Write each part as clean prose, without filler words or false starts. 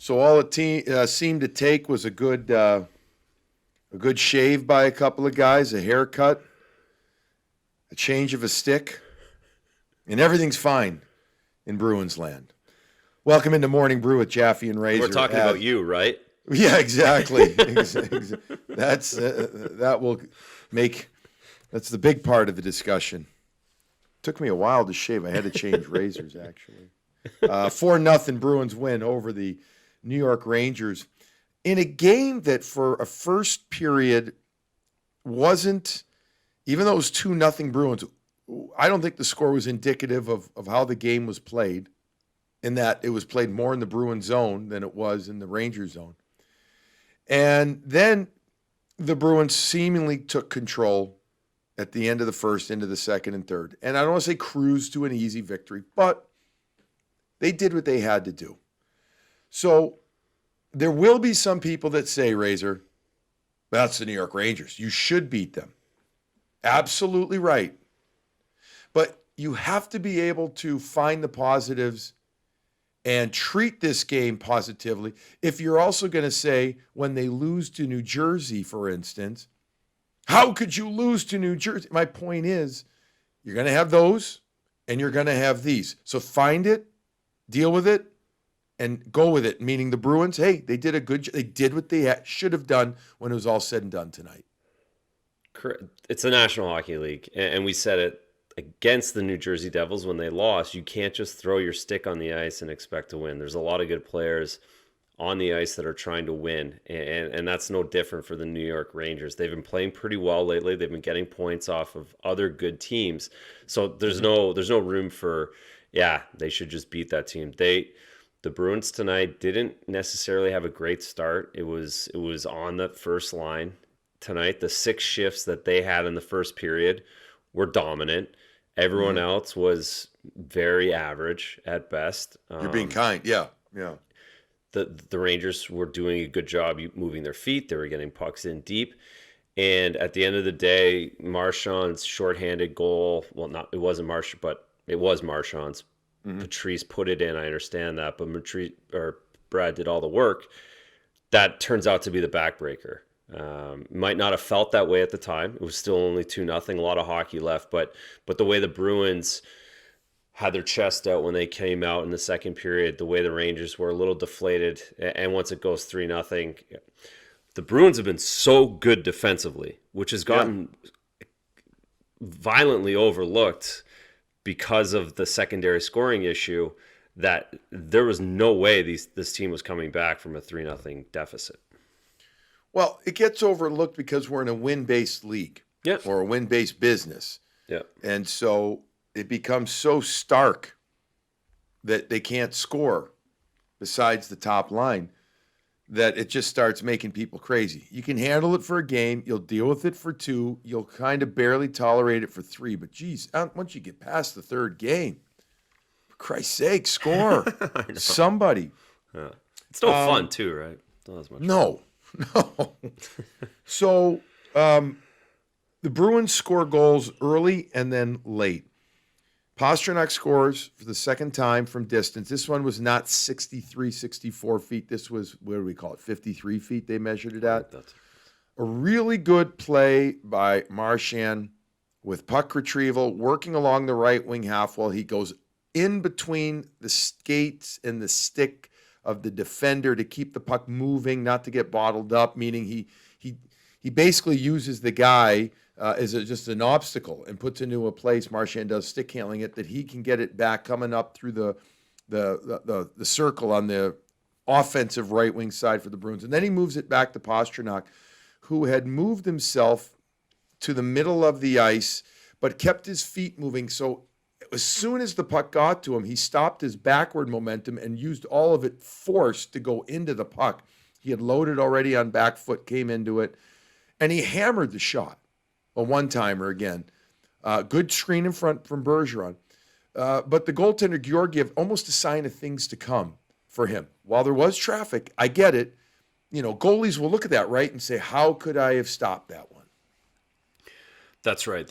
So all it seemed to take was a good shave by a couple of guys, a haircut, a change of a stick, and everything's fine in Bruins land. Welcome into Morning Brew with Jaffe and Razor. We're talking about you, right? Yeah, exactly. That's that's the big part of the discussion. Took me a while to shave. I had to change razors actually. 4-0 Bruins win over the New York Rangers in a game that for a first period wasn't, even though it was 2-0 Bruins, I don't think the score was indicative of how the game was played, in that it was played more in the Bruin zone than it was in the Rangers zone. And then the Bruins seemingly took control at the end of the first, into the second and third. And I don't want to say cruise to an easy victory, but they did what they had to do. So there will be some people that say, Razor, that's the New York Rangers. You should beat them. Absolutely right. But you have to be able to find the positives and treat this game positively. If you're also going to say, when they lose to New Jersey, for instance, how could you lose to New Jersey? My point is, you're going to have those and you're going to have these. So find it, deal with it, and go with it. Meaning the Bruins, hey, they did a good job. They did what they should have done when it was all said and done tonight. It's the National Hockey League, and we said it against the New Jersey Devils when they lost. You can't just throw your stick on the ice and expect to win. There's a lot of good players on the ice that are trying to win, and that's no different for the New York Rangers. They've been playing pretty well lately. They've been getting points off of other good teams. So there's no room for, they should just beat that team. The Bruins tonight didn't necessarily have a great start. It was on the first line tonight. The 6 shifts that they had in the first period were dominant. Everyone else was very average at best. You're being kind. Yeah. The Rangers were doing a good job moving their feet. They were getting pucks in deep. And at the end of the day, Marchand's shorthanded goal, it wasn't Marchand, but it was Marchand's. Patrice put it in. I understand that, but Brad did all the work. That turns out to be the backbreaker. Might not have felt that way at the time. It was still only 2-0, a lot of hockey left, but the way the Bruins had their chest out when they came out in the second period, the way the Rangers were a little deflated, and once it goes 3-0, the Bruins have been so good defensively, which has gotten violently overlooked because of the secondary scoring issue, that there was no way this team was coming back from a 3-0 deficit. Well, it gets overlooked because we're in a win-based league or a win-based business. And so it becomes so stark that they can't score besides the top line that it just starts making people crazy. You can handle it for a game. You'll deal with it for 2. You'll kind of barely tolerate it for 3. But, geez, once you get past the third game, for Christ's sake, score. Somebody. Yeah. It's no fun, too, right? Not as much No. So the Bruins score goals early and then late. Pastrnak scores for the second time from distance. This one was not 63, 64 feet. This was, what do we call it, 53 feet they measured it at. A really good play by Marchand with puck retrieval, working along the right wing half wall. He goes in between the skates and the stick of the defender to keep the puck moving, not to get bottled up, meaning he basically uses the guy as just an obstacle and puts into a place. Marchand does stick handling it, that he can get it back coming up through the circle on the offensive right wing side for the Bruins. And then he moves it back to Pastrnak, who had moved himself to the middle of the ice, but kept his feet moving. So as soon as the puck got to him, he stopped his backward momentum and used all of it force to go into the puck. He had loaded already on back foot, came into it, and he hammered the shot. A one-timer again. Good screen in front from Bergeron. But the goaltender, Georgiev, almost a sign of things to come for him. While there was traffic, I get it. Goalies will look at that, right, and say, how could I have stopped that one? That's right.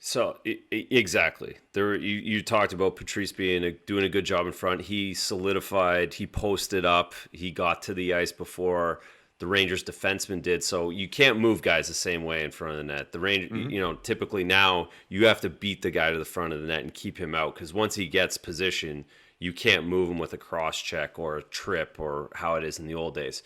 So exactly, there you talked about Patrice doing a good job in front. He solidified, he posted up, he got to the ice before the Rangers defenseman did. So you can't move guys the same way in front of the net. The Mm-hmm. typically now you have to beat the guy to the front of the net and keep him out, because once he gets position, you can't move him with a cross check or a trip or how it is in the old days.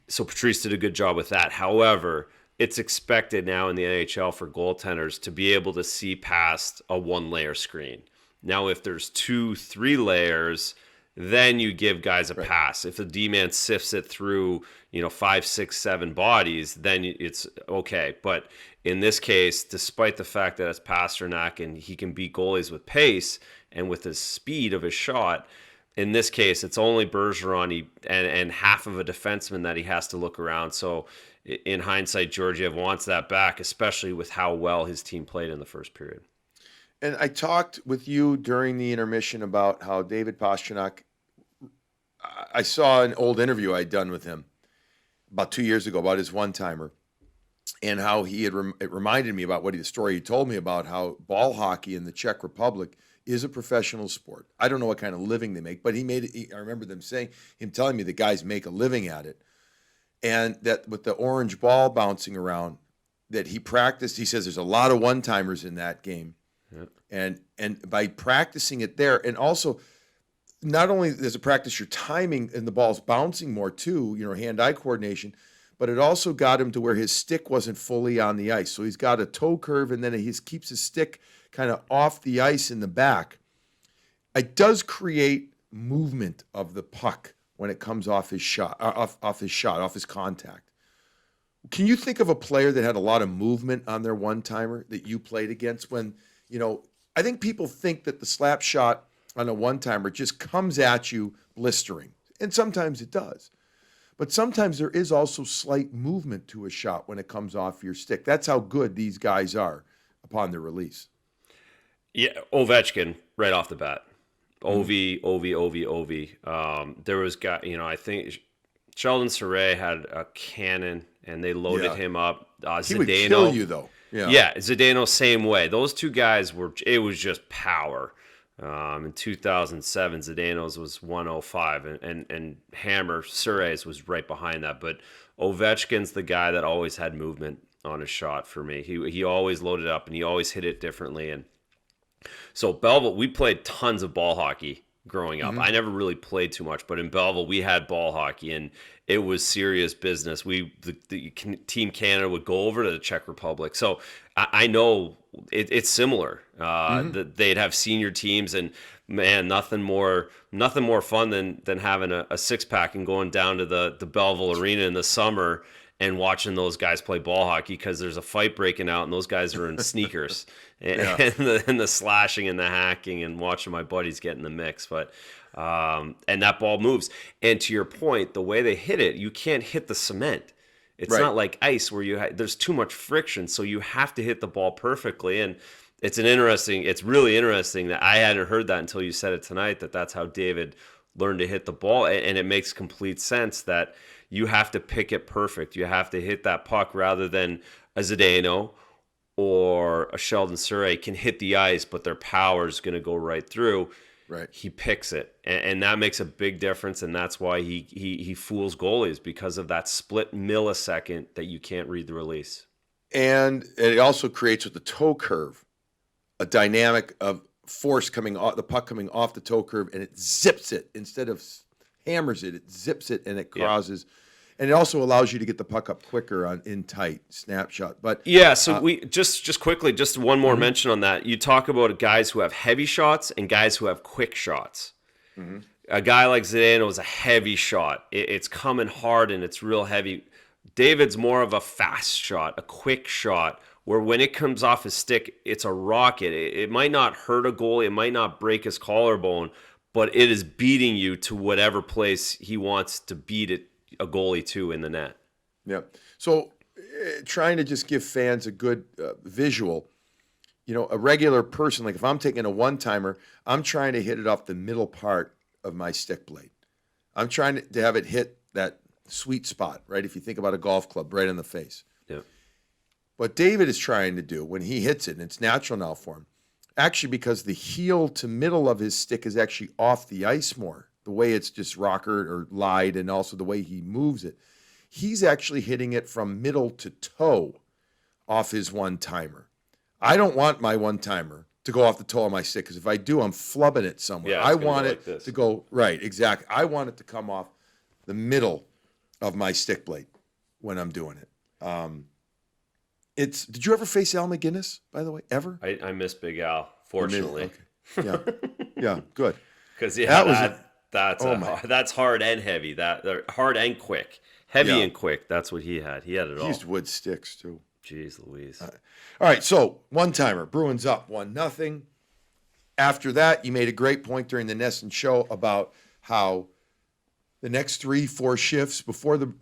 So Patrice did a good job with that. However, it's expected now in the NHL for goaltenders to be able to see past a one layer screen. Now, if there's 2, 3 layers, then you give guys a Right. pass. If the D man sifts it through, 5, 6, 7 bodies, then it's okay. But in this case, despite the fact that it's Pasternak and he can beat goalies with pace and with his speed of his shot, in this case, it's only Bergeron and half of a defenseman that he has to look around. So, in hindsight, Georgiev wants that back, especially with how well his team played in the first period. And I talked with you during the intermission about how David Pastrnak. I saw an old interview I'd done with him about 2 years ago about his one-timer, and how he had. It reminded me about the story he told me about how ball hockey in the Czech Republic is a professional sport. I don't know what kind of living they make, but he made it. I remember him telling me the guys make a living at it, and that with the orange ball bouncing around, that he practiced. He says there's a lot of one-timers in that game, Yeah. and by practicing it there, and also not only does it practice your timing and the ball's bouncing more too, hand-eye coordination, but it also got him to where his stick wasn't fully on the ice. So he's got a toe curve, and then he keeps his stick kind of off the ice in the back. It does create movement of the puck when it comes off his shot, off his contact. Can you think of a player that had a lot of movement on their one-timer that you played against? I think people think that the slap shot on a one-timer just comes at you blistering, and sometimes it does. But sometimes there is also slight movement to a shot when it comes off your stick. That's how good these guys are upon their release. Yeah, Ovechkin right off the bat. Mhm. Ovi. There was I think Sheldon Surrey had a cannon and they loaded Yeah. him up. He would kill Zdeno, you, though. Yeah. yeah, Zdeno same way. Those two guys it was just power. In 2007, Zdeno's was 105, and Hammer Surrey's was right behind that. But Ovechkin's the guy that always had movement on his shot for me. He always loaded up and he always hit it differently. And so Belleville, we played tons of ball hockey growing up. Hmm. I never really played too much, but in Belleville we had ball hockey and it was serious business. The Team Canada would go over to the Czech Republic, so I know it's similar. Hmm. They'd have senior teams, and man, nothing more fun than having a 6-pack and going down to the Belleville Arena in the summer and watching those guys play ball hockey, because there's a fight breaking out and those guys are in sneakers and, Yeah. and the slashing and the hacking, and watching my buddies get in the mix. But and that ball moves. And to your point, the way they hit it, you can't hit the cement. It's Right. not like ice where there's too much friction, so you have to hit the ball perfectly. And it's really interesting that I hadn't heard that until you said it tonight, that's how David learned to hit the ball. And it makes complete sense that you have to pick it perfect. You have to hit that puck rather than a Zdeno or a Sheldon Surrey can hit the ice, but their power is going to go right through. Right. He picks it, and that makes a big difference, and that's why he fools goalies, because of that split millisecond that you can't read the release. And it also creates with the toe curve a dynamic of force coming off the puck, coming off the toe curve, and it zips it instead of hammers it. It zips it, and it Yeah. causes. And it also allows you to get the puck up quicker on in tight snapshot. But Yeah, so we just quickly, just one more mhm, mention on that. You talk about guys who have heavy shots and guys who have quick shots. mhm. A guy like Zdeno is a heavy shot. It's coming hard and it's real heavy. David's more of a fast shot, a quick shot, where when it comes off his stick, it's a rocket. It might not hurt a goalie, it might not break his collarbone, but it is beating you to whatever place he wants to beat it, a goalie to, in the net. Yeah. So trying to just give fans a good visual, a regular person, like if I'm taking a one-timer, I'm trying to hit it off the middle part of my stick blade. I'm trying to have it hit that sweet spot, right? If you think about a golf club, right in the face. Yeah. What David is trying to do when he hits it, and it's natural now for him, actually because the heel to middle of his stick is actually off the ice more, the way it's just rockered or lied, and also the way he moves it. He's actually hitting it from middle to toe off his one-timer. I don't want my one-timer to go off the toe of my stick, because if I do, I'm flubbing it somewhere. Yeah, I want like it to go, right, exactly. I want it to come off the middle of my stick blade when I'm doing it. Did you ever face Al McGinnis, by the way, ever? I miss Big Al, fortunately. Okay. Yeah, good. Because that's hard and heavy. They're hard and quick. Heavy and quick, that's what he had. He had it all. He used wood sticks, too. Jeez Louise. All right, so one-timer. Bruins up 1-0. After that, you made a great point during the Nesson show about how the next 3-4 shifts before the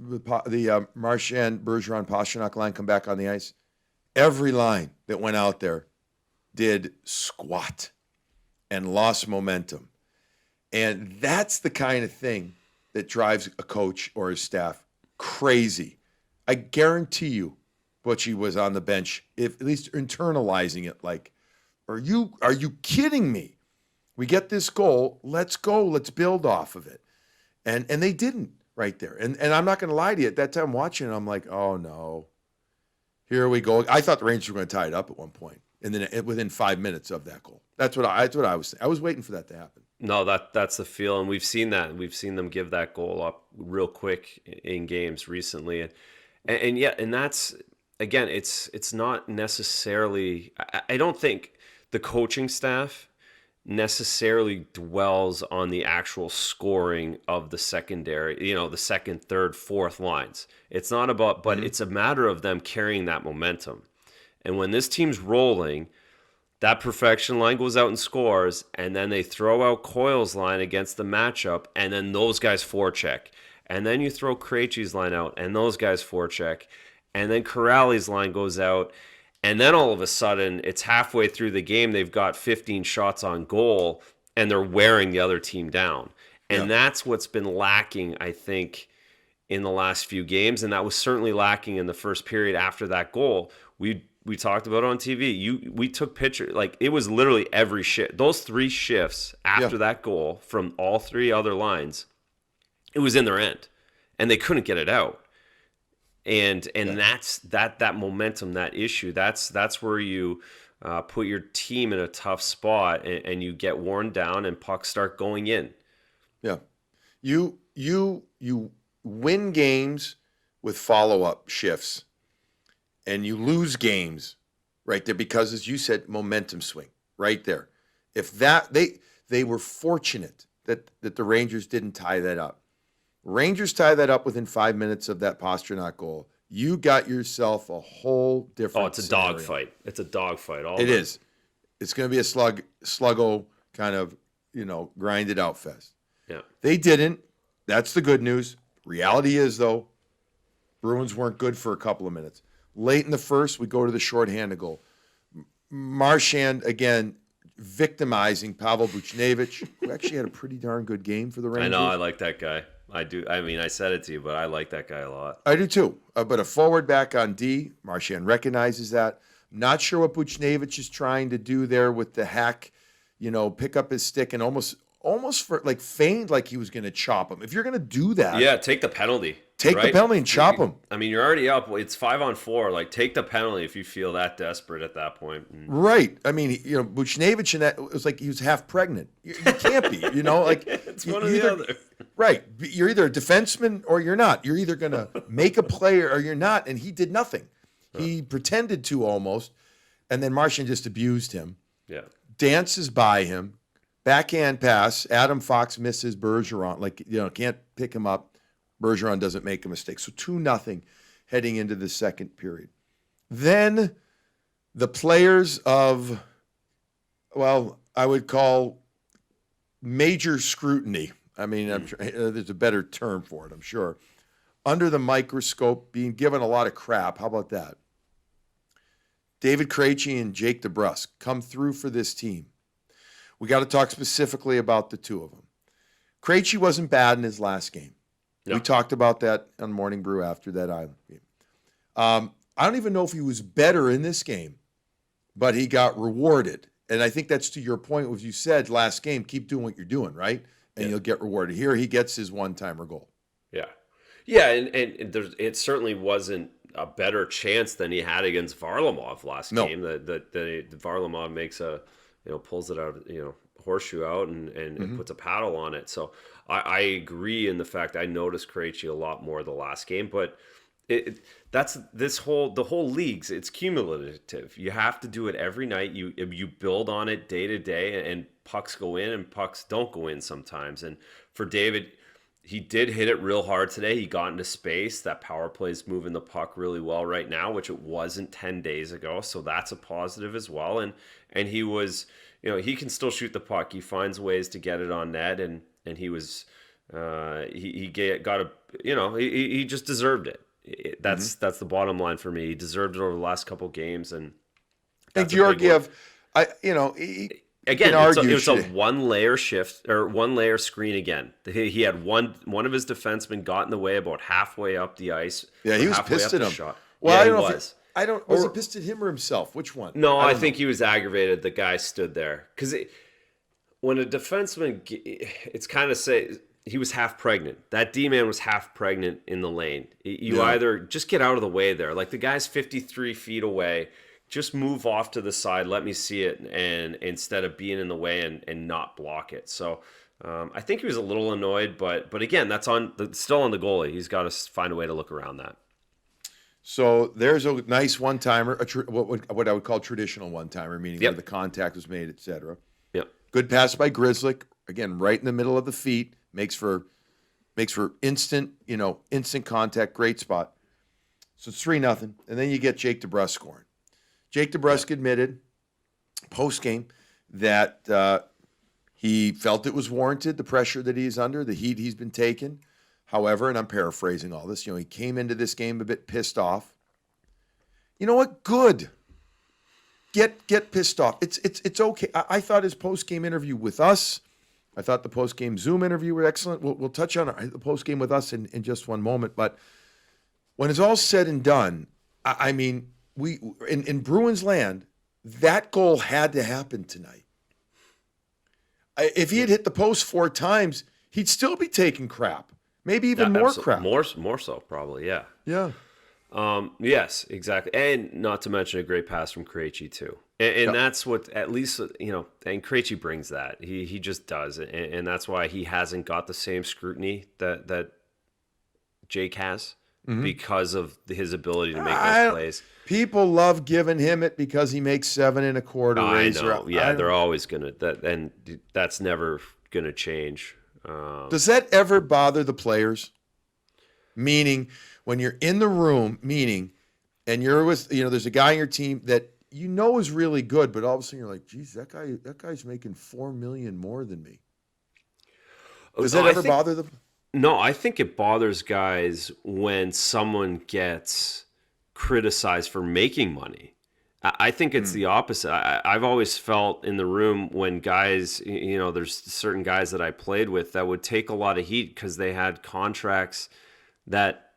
Marchand, Bergeron, Pastrnak line come back on the ice, every line that went out there did squat and lost momentum. And that's the kind of thing that drives a coach or his staff crazy. I guarantee you Butchie was on the bench, if at least internalizing it like, are you kidding me? We get this goal, let's go, let's build off of it. And they didn't right there. And I'm not going to lie to you, at that time watching it, I'm like, oh no, here we go. I thought the Rangers were going to tie it up at one point, and then within 5 minutes of that goal. That's what I was saying. I was waiting for that to happen. No, that's the feel, and we've seen that. We've seen them give that goal up real quick in games recently, and that's, again, it's not necessarily. I don't think the coaching staff necessarily dwells on the actual scoring of the secondary, the second, third, fourth lines. It's not about, but it's a matter of them carrying that momentum. And when this team's rolling, that perfection line goes out and scores, and then they throw out Coyle's line against the matchup, and then those guys forecheck. And then you throw Krejci's line out, and those guys forecheck. And then Corrali's line goes out, and then all of a sudden, it's halfway through the game, they've got 15 shots on goal, and they're wearing the other team down. And that's what's been lacking, I think, in the last few games, and that was certainly lacking in the first period after that goal. We talked about it on TV. We took pictures, like it was literally every shift. Those 3 shifts after that goal from all 3 other lines, it was in their end, and they couldn't get it out. And that's that momentum, that issue. That's where you put your team in a tough spot, and you get worn down, and pucks start going in. Yeah, you win games with follow-up shifts, and you lose games right there because, as you said, momentum swing right there. If that they were fortunate that the Rangers didn't tie that up. Rangers tie that up within 5 minutes of that Pastrnak goal. You got yourself a whole different. Oh, it's a dogfight. It's a dogfight. It is. It's going to be a sluggo kind of, grinded out fest. Yeah. They didn't. That's the good news. Reality is, though, Bruins weren't good for a couple of minutes. Late in the first, we go to the shorthanded goal. Marchand, again, victimizing Pavel Buchnevich, who actually had a pretty darn good game for the Rangers. I know. I like that guy. I do. I mean, I said it to you, but I like that guy a lot. I do too. But a forward back on D, Marchand recognizes that. Not sure what Buchnevich is trying to do there with the hack, pick up his stick and almost for like feigned like he was going to chop him. If you're going to do that, take the penalty. Take the penalty and chop him. I mean, you're already up. It's 5-on-4. Like, take the penalty if you feel that desperate at that point. Right. I mean, Buchnevich, and that it was like he was half pregnant. You can't be. Like it's one or the other. Right. You're either a defenseman or you're not. You're either going to make a play or you're not. And he did nothing. He pretended to almost, and then Marchand just abused him. Yeah. Dances by him. Backhand pass. Adam Fox misses Bergeron. Can't pick him up. Bergeron doesn't make a mistake. So 2-0 heading into the second period. Then the players of, I would call major scrutiny. I mean, there's a better term for it, I'm sure. Under the microscope, being given a lot of crap. How about that? David Krecji and Jake DeBrusk come through for this team. We got to talk specifically about the two of them. Krecji wasn't bad in his last game. No. We talked about that on Morning Brew after that Island game. I don't even know if he was better in this game, but he got rewarded. And I think that's to your point, what you said last game, keep doing what you're doing, right? And you'll get rewarded. Here he gets his one-timer goal. Yeah. Yeah, and there's, it certainly wasn't a better chance than he had against Varlamov last game. That Varlamov makes pulls it out, horseshoe out and puts a paddle on it. So I agree in the fact I noticed Krecji a lot more the last game, but that's the whole league's, it's cumulative. You have to do it every night. You build on it day to day, and pucks go in and pucks don't go in sometimes. And for David, he did hit it real hard today. He got into space. That power play is moving the puck really well right now, which it wasn't 10 days ago. So that's a positive as well. And he was, he can still shoot the puck. He finds ways to get it on net, and he was he just deserved it. That's the bottom line for me. He deserved it over the last couple games, and Georgiev, again, it was a one-layer shift or one-layer screen again. He had one of his defensemen got in the way about halfway up the ice. Yeah, he was pissed at him. Shot. Well, yeah, I don't know. Was he pissed at him or himself? Which one? No, I think he was aggravated. The guy stood there because when a defenseman, it's kind of he was half pregnant. That D-man was half pregnant in the lane. You either just get out of the way there. Like, the guy's 53 feet away. Just move off to the side. Let me see it. And instead of being in the way and not block it. So I think he was a little annoyed. But again, that's still on the goalie. He's got to find a way to look around that. So there's a nice one-timer, what I would call traditional one-timer, meaning where the contact was made, etc. Yep. Good pass by Grzelcyk. Again, right in the middle of the feet. Makes for instant contact. Great spot. So it's 3-0, and then you get Jake DeBrusk scoring. Jake DeBrusk admitted post-game that he felt it was warranted, the pressure that he's under, the heat he's been taking. However, and I'm paraphrasing all this, he came into this game a bit pissed off. You know what? Good. Get pissed off. It's okay. I thought his post-game interview with us, I thought the post-game Zoom interview were excellent. We'll touch on the post-game with us in just one moment. But when it's all said and done, I mean, we in Bruins land, that goal had to happen tonight. If he had hit the post 4 times, he'd still be taking crap. Maybe even more crap. More so, probably, yeah. Yeah. Yes, exactly. And not to mention a great pass from Krecji, too. And that's what, at least, and Kreții brings that. He just does. And that's why he hasn't got the same scrutiny that Jake has because of his ability to make those plays. People love giving him it because he makes 7.25. I know. Yeah, they're always going to. And that's never going to change. Does that ever bother the players? Meaning, when you're in the room, and you're with, there's a guy on your team that is really good, but all of a sudden you're like, geez, that guy's making $4 million more than me. Does that ever bother them? No, I think it bothers guys when someone gets criticized for making money. I think it's the opposite. I've always felt in the room when guys, there's certain guys that I played with that would take a lot of heat because they had contracts that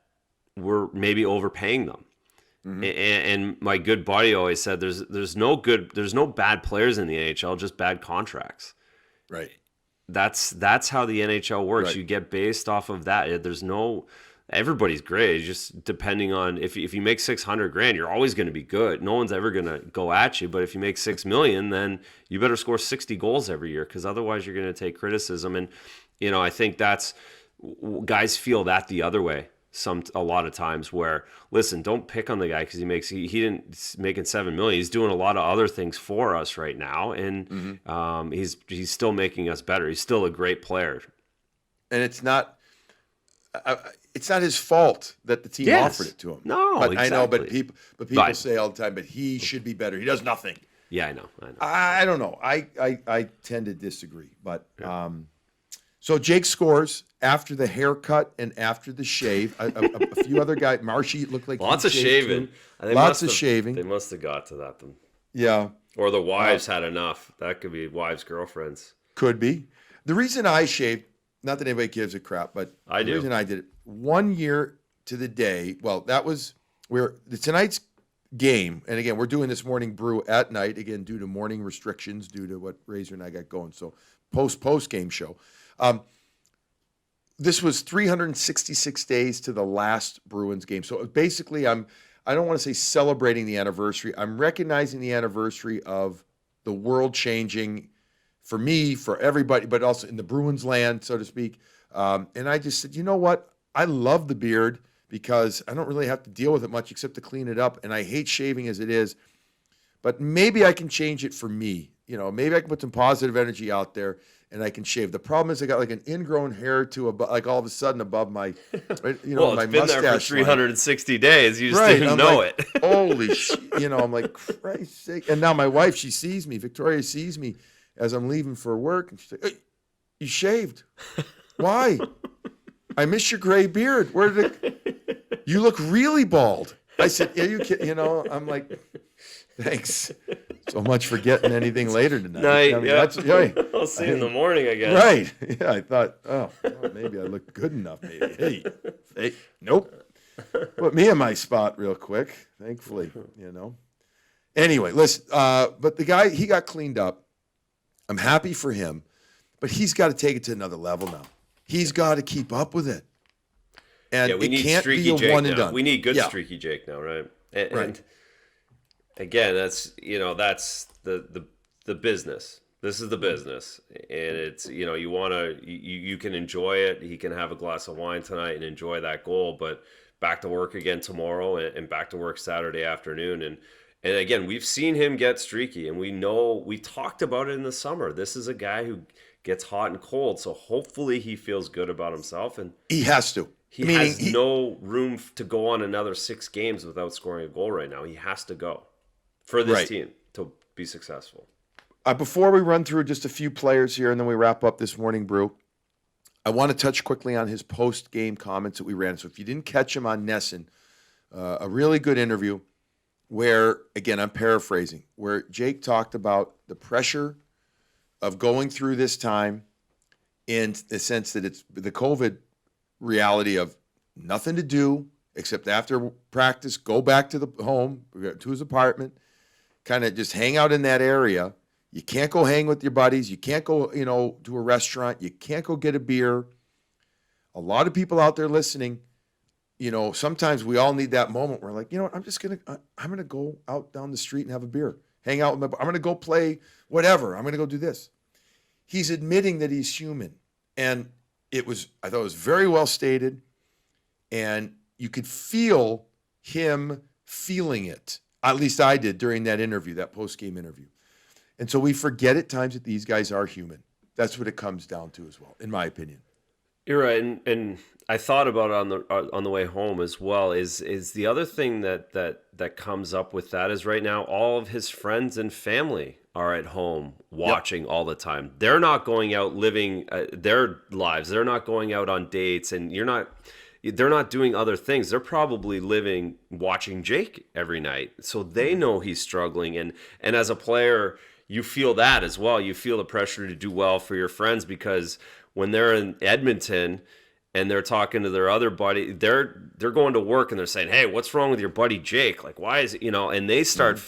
were maybe overpaying them. And my good buddy always said, there's no bad players in the NHL, just bad contracts. Right. That's how the NHL works. Right. You get based off of that. Everybody's great. It's just depending on if you make $600,000, you're always going to be good. No one's ever going to go at you. But if you make $6 million, then you better score 60 goals every year, because otherwise you're going to take criticism. And I think guys feel that the other way. A lot of times where, listen, don't pick on the guy because he didn't making $7 million. He's doing a lot of other things for us right now, and he's still making us better. He's still a great player, and it's not his fault that the team offered it to him. No, but exactly. I know, but people say all the time, but he should be better. He does nothing. Yeah, I know. I don't know. I tend to disagree, but. Yeah. So Jake scores after the haircut and after the shave. A few other guys, Marshy looked like lots of shaving. Lots of shaving. They must have got to that. Yeah. Or the wives had enough. That could be wives' girlfriends. Could be. The reason I shaved, not that anybody gives a crap, but the reason I did it, 1 year to the day. Well, that was tonight's game, and again, we're doing this morning brew at night, again, due to morning restrictions, due to what Razor and I got going. So post game show. This was 366 days to the last Bruins game. So basically, I don't want to say celebrating the anniversary. I'm recognizing the anniversary of the world changing for me, for everybody, but also in the Bruins land, so to speak. And I just said, you know what? I love the beard because I don't really have to deal with it much except to clean it up. And I hate shaving as it is, but maybe I can change it for me. Maybe I can put some positive energy out there and I can shave. The problem is I got like an ingrown hair like all of a sudden above my, well, my it's been mustache there for 360 days. You just didn't I'm know like, it. Holy shit. I'm like, Christ's sake. And now my wife, she sees me. Victoria sees me as I'm leaving for work. And she's like, hey, you shaved. Why? I miss your gray beard. Where did it? You look really bald. I said, yeah, you kidding? I'm like, thanks so much for getting anything later tonight. I'll see you in the morning, I guess. Right. Yeah, I thought, well, maybe I look good enough. Maybe. Hey, nope. Put me in my spot real quick, thankfully, Anyway, listen, but the guy, he got cleaned up. I'm happy for him, but he's got to take it to another level now. He's got to keep up with it. And we it need can't streaky be a Jake one now. and done. We need good streaky Jake now, right? And again, that's the business. This is the business, and it's you can enjoy it. He can have a glass of wine tonight and enjoy that goal, but back to work again tomorrow and back to work Saturday afternoon. And again, we've seen him get streaky, and we talked about it in the summer. This is a guy who gets hot and cold, so hopefully he feels good about himself, and he has to. He has no room to go on another 6 games without scoring a goal right now. He has to go for this team to be successful. Before we run through just a few players here and then we wrap up this morning, Brew, I want to touch quickly on his post-game comments that we ran. So if you didn't catch him on Nesson, a really good interview where, again, I'm paraphrasing, where Jake talked about the pressure of going through this time in the sense that it's the COVID reality of nothing to do except after practice, go back to the home, to his apartment, kind of just hang out in that area. You can't go hang with your buddies. You can't go, to a restaurant. You can't go get a beer. A lot of people out there listening, sometimes we all need that moment where like, I'm going to go out down the street and have a beer, hang out with I'm going to go play whatever. I'm going to go do this. He's admitting that he's human. And I thought it was very well stated. And you could feel him feeling it. At least I did during that interview, that post-game interview. And so we forget at times that these guys are human. That's what it comes down to as well, in my opinion. You're right, and I thought about it on the way home as well. Is the other thing that comes up with that is right now all of his friends and family are at home watching all the time. They're not going out living their lives. They're not going out on dates, and they're not doing other things. They're probably watching Jake every night. So they know he's struggling. And as a player, you feel that as well. You feel the pressure to do well for your friends because when they're in Edmonton and they're talking to their other buddy, they're going to work and they're saying, "Hey, what's wrong with your buddy Jake? Like, why is it?" And they start.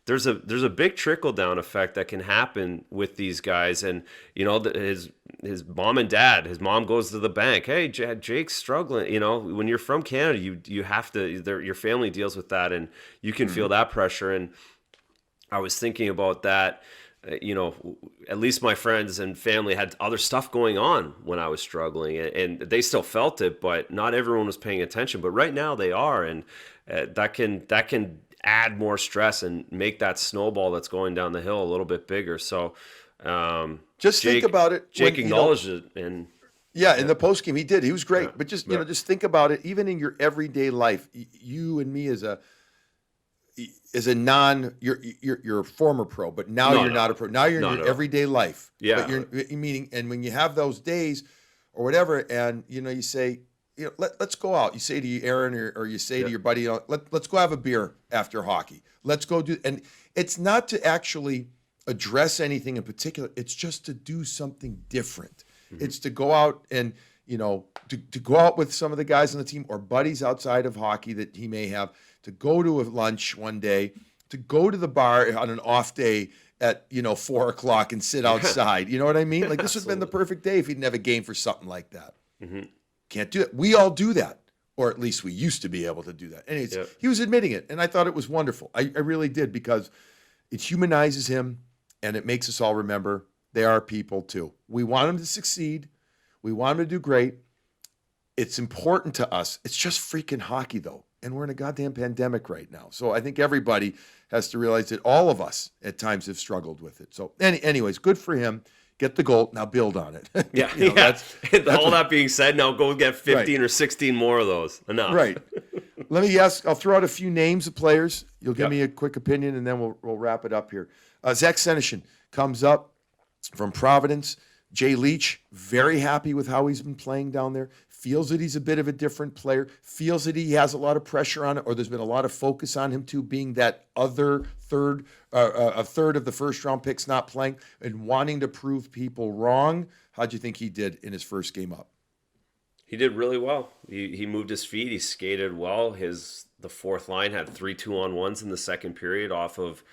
There's a big trickle down effect that can happen with these guys, and his mom and dad. His mom goes to the bank. Hey, Jake's struggling. When you're from Canada, you have to. Your family deals with that, and you can feel that pressure. And I was thinking about that. At least my friends and family had other stuff going on when I was struggling, and they still felt it, but not everyone was paying attention. But right now they are, and that can add more stress and make that snowball that's going down the hill a little bit bigger. So think about it. Jake acknowledged it, and in the post game he did. He was great, but just think about it. Even in your everyday life, you and me as a you're a former pro, but now you're not a pro. Now you're in your everyday life. Yeah. But you're meaning, and when you have those days or whatever, and you say, let's go out. You say to Aaron or you say to your buddy, let's go have a beer after hockey. Let's go do, and it's not to actually address anything in particular. It's just to do something different. Mm-hmm. It's to go out and to go out with some of the guys on the team or buddies outside of hockey that he may have, to go to a lunch one day, to go to the bar on an off day at 4 o'clock and sit outside. You know what I mean? Like this would have been the perfect day if he didn't have a game for something like that. Can't do it. We all do that, or at least we used to be able to do that. And he was admitting it, and I thought it was wonderful. I really did, because it humanizes him, and it makes us all remember they are people too. We want him to succeed. We want him to do great. It's important to us. It's just freaking hockey, though. And we're in a goddamn pandemic right now. So I think everybody has to realize that all of us at times have struggled with it. So anyways, good for him. Get the goal. Now build on it. Yeah. That's all that being said, now go get 15 or 16 more of those. Enough. Right. Let me ask, I'll throw out a few names of players. You'll give me a quick opinion, and then we'll wrap it up here. Zach Senyshyn comes up from Providence. Jay Leach, very happy with how he's been playing down there. Feels that he's a bit of a different player. Feels that he has a lot of pressure on it, or there's been a lot of focus on him too, being that other third, a third of the first round picks not playing and wanting to prove people wrong. How'd you think he did in his first game up? He did really well. He moved his feet. He skated well. The fourth line had 3 2-on-1s in the second period off of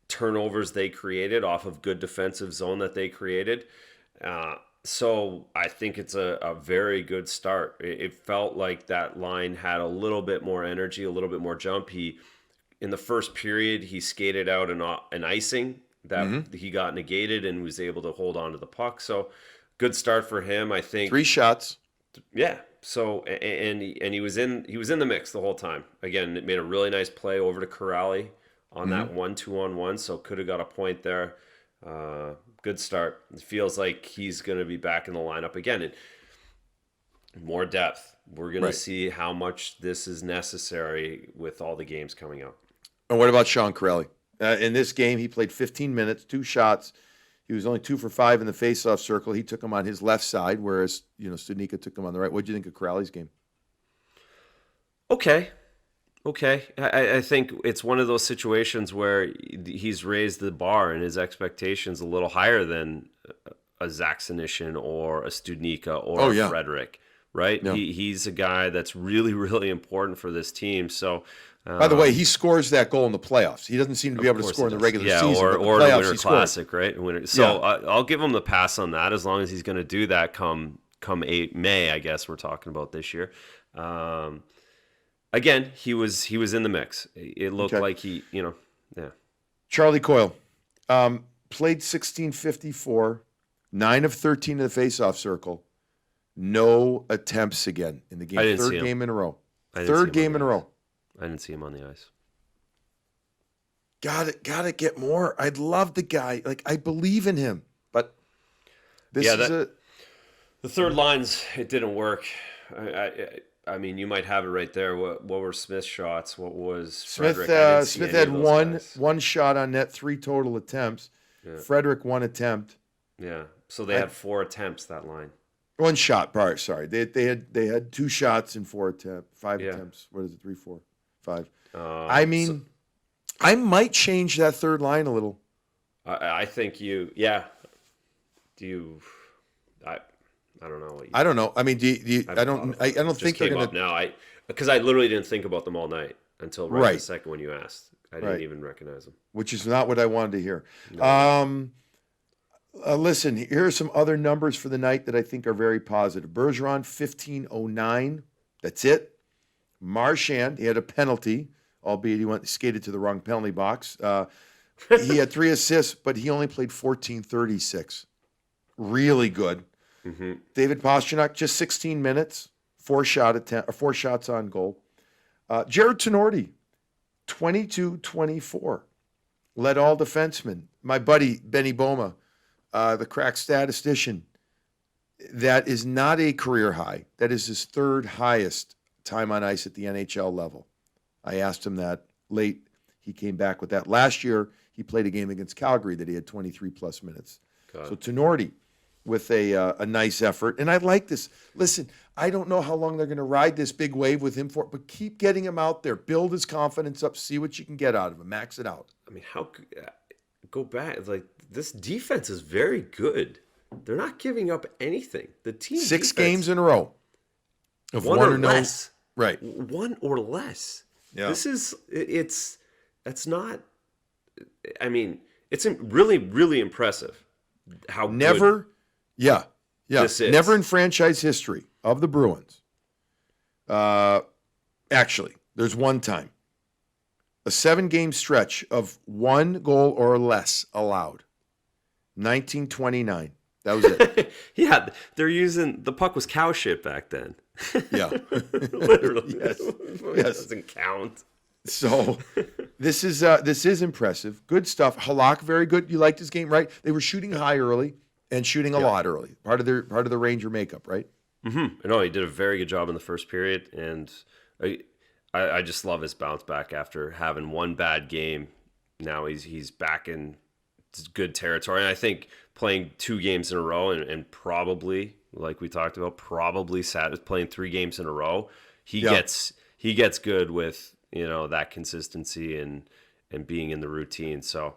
turnovers they created, off of good defensive zone that they created. So I think it's a very good start. It felt like that line had a little bit more energy, a little bit more jump. In the first period, he skated out an icing that he got negated and was able to hold on to the puck. So good start for him, I think. 3 shots. Yeah. So and he was in the mix the whole time. Again, it made a really nice play over to Corrali on that 1 2-on-1. So could have got a point there. Good start. It feels like he's going to be back in the lineup again. And more depth. We're going to see how much this is necessary with all the games coming up. And what about Sean Corrali? In this game, he played 15 minutes, 2 shots. He was only 2 for 5 in the faceoff circle. He took him on his left side, whereas Studnicka took him on the right. What did you think of Corrali's game? Okay. I think it's one of those situations where he's raised the bar and his expectations a little higher than a Zach Senyshyn or a Studnicka or a Frederick, right? Yeah. He's a guy that's really, really important for this team. So, by the way, he scores that goal in the playoffs. He doesn't seem to be able to score in the regular season. Or the Winter Classic, right? So I'll give him the pass on that as long as he's going to do that come May, I guess we're talking about this year. Again, he was in the mix. It looked like he. Charlie Coyle played 16:54, 9 of 13 in the faceoff circle. No attempts again in the game. Third game in a row. Third game in a row. I didn't see him on the ice. Gotta get more. I'd love the guy. Like, I believe in him, but the third lines, it didn't work. I mean, you might have it right there. What were Smith's shots? What was Frederick? Smith had one shot on net, 3 total attempts. Yeah. Frederick 1 attempt. Yeah. So they had 4 attempts, that line. 1 shot, sorry. They had 2 shots and 5 attempts. What is it? 3, 4, 5. I might change that third line a little. I think do you I don't know. I don't know. I mean, I don't think they're going to now. Because I literally didn't think about them all night until right the second when you asked. I didn't even recognize them. Which is not what I wanted to hear. No. Listen, here are some other numbers for the night that I think are very positive. Bergeron, 15:09. That's it. Marchand, he had a penalty, albeit he skated to the wrong penalty box. He had 3 assists, but he only played 14:36. Really good. Mm-hmm. David Pastrnak, just 16 minutes, 4 shots on goal. Jared Tenorti, 22-24. Led all defensemen. My buddy, Benny Boma, the crack statistician, that is not a career high. That is his 3rd highest time on ice at the NHL level. I asked him that late. He came back with that. Last year, he played a game against Calgary that he had 23-plus minutes. So Tenorti with a nice effort. And I like this. Listen, I don't know how long they're going to ride this big wave with him for, but keep getting him out there. Build his confidence up. See what you can get out of him. Max it out. I mean, go back. Like, this defense is very good. They're not giving up anything. The team 6 games in a row of 1 or less. Right. 1 or less. Yeah. This is that's not. I mean, it's really really impressive. How Never, good yeah, this is. never in franchise history of the Bruins. Actually, there's one time. A 7-game stretch of 1 goal or less allowed. 1929. That was it. Yeah, they're using the puck was cow shit back then. Yeah. Literally, Yes. it Yes. doesn't count. So this is impressive. Good stuff. Halak, very good. You liked his game, right? They were shooting high early and shooting a lot early. Part of the Ranger makeup, right? Mm-hmm. No, he did a very good job in the first period, and I just love his bounce back after having one bad game. Now he's back in good territory, and I think playing 2 games in a row and probably, like we talked about, probably playing 3 games in a row, he gets good with that consistency and being in the routine. So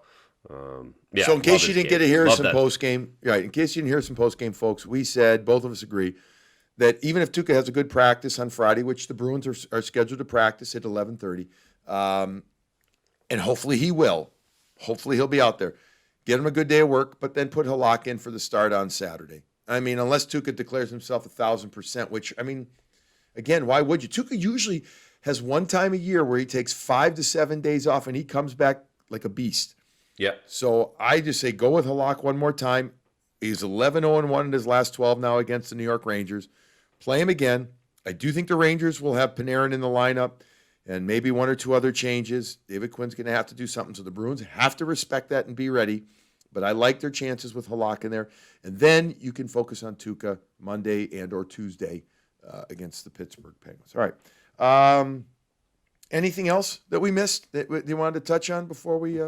So in case you didn't get to hear some that. post game, right? In case you didn't hear some post game, folks, we said both of us agree that even if Tuukka has a good practice on Friday, which the Bruins are scheduled to practice at 11:30, and hopefully he will. Hopefully he'll be out there. Get him a good day of work, but then put Halak in for the start on Saturday. I mean, unless Tuukka declares himself 1,000%, which, I mean, again, why would you? Tuukka usually has one time a year where he takes 5 to 7 days off and he comes back like a beast. Yeah. So I just say go with Halak one more time. He's 11-0-1 in his last 12 now against the New York Rangers. Play him again. I do think the Rangers will have Panarin in the lineup and maybe 1 or 2 other changes. David Quinn's going to have to do something, so the Bruins have to respect that and be ready. But I like their chances with Halak in there. And then you can focus on Tuukka Monday and or Tuesday against the Pittsburgh Penguins. All right. Anything else that we missed that you wanted to touch on before we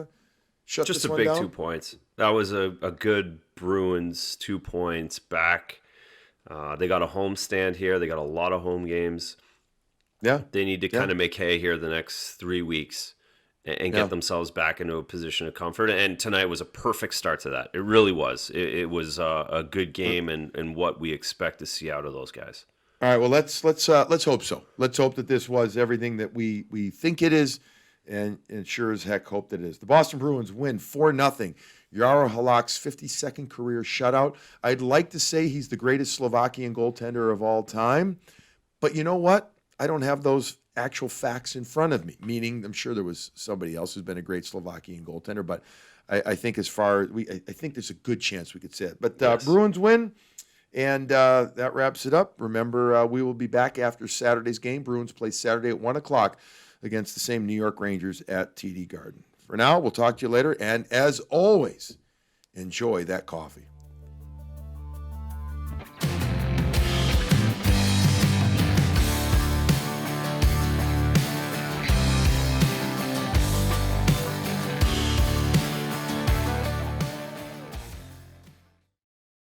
shut Just this a one big down? 2 points. That was a good Bruins 2 points back. They got a home stand here. They got a lot of home games. Yeah. They need to kind of make hay here the next 3 weeks and get themselves back into a position of comfort. And tonight was a perfect start to that. It really was. It was a good game and what we expect to see out of those guys. All right. Well, let's hope so. Let's hope that this was everything that we think it is, and sure as heck hope that it is. The Boston Bruins win 4-0. Jaro Halak's 52nd career shutout. I'd like to say he's the greatest Slovakian goaltender of all time, but you know what? I don't have those actual facts in front of me, meaning I'm sure there was somebody else who's been a great Slovakian goaltender, but I think I think there's a good chance we could say it. But Yes. Bruins win, and that wraps it up. Remember, we will be back after Saturday's game. Bruins play Saturday at 1 o'clock against the same New York Rangers at TD Garden. For now, we'll talk to you later, and as always, enjoy that coffee.